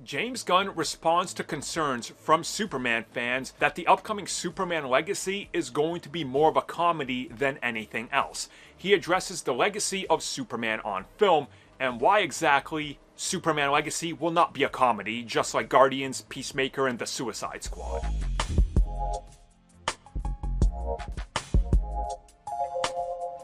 James Gunn responds to concerns from Superman fans that the upcoming Superman Legacy is going to be more of a comedy than anything else. He addresses the legacy of Superman on film and why exactly Superman Legacy will not be a comedy, just like Guardians, Peacemaker, and the Suicide Squad.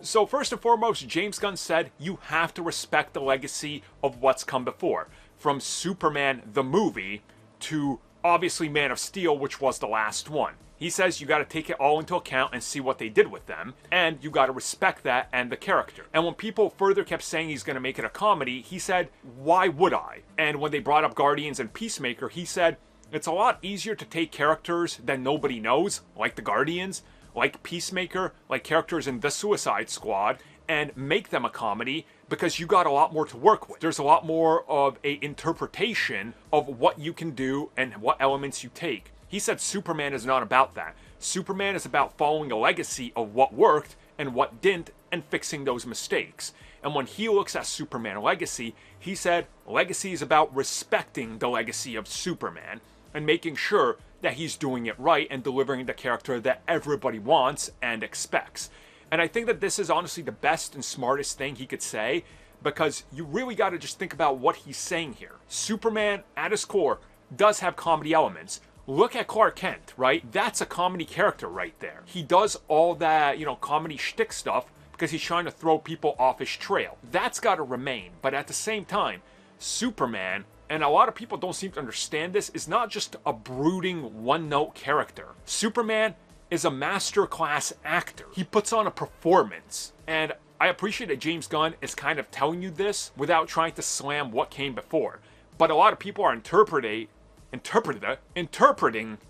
So first and foremost, James Gunn said you have to respect the legacy of what's come before. From Superman the movie to obviously Man of Steel, which was the last one. He says you gotta take it all into account and see what they did with them, and you gotta respect that and the character. And when people further kept saying he's gonna make it a comedy, he said, why would I? And when they brought up Guardians and Peacemaker, he said, it's a lot easier to take characters that nobody knows, like the Guardians, like Peacemaker, like characters in the Suicide Squad, and make them a comedy because you got a lot more to work with. There's a lot more of a interpretation of what you can do and what elements you take. He said Superman is not about that. Superman is about following a legacy of what worked and what didn't and fixing those mistakes. And when he looks at Superman Legacy, he said Legacy is about respecting the legacy of Superman and making sure that he's doing it right and delivering the character that everybody wants and expects. And I think that this is honestly the best and smartest thing he could say, because you really got to just think about what he's saying here. Superman, at his core, does have comedy elements. Look at Clark Kent, right? That's a comedy character right there. He does all that, comedy shtick stuff because he's trying to throw people off his trail. That's got to remain. But at the same time, Superman, and a lot of people don't seem to understand this, is not just a brooding one-note character. Superman is a masterclass actor. He puts on a performance. And I appreciate that James Gunn is kind of telling you this without trying to slam what came before. But a lot of people are interpreting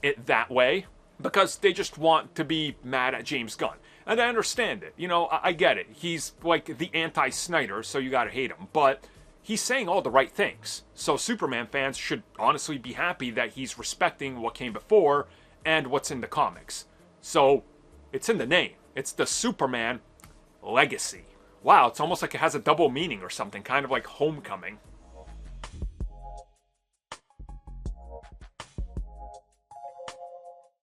it that way because they just want to be mad at James Gunn. And I understand it. I get it. He's like the anti-Snyder, so you gotta hate him. But he's saying all the right things. So Superman fans should honestly be happy that he's respecting what came before and what's in the comics. So, it's in the name. It's the Superman Legacy. Wow, it's almost like it has a double meaning or something, kind of like Homecoming.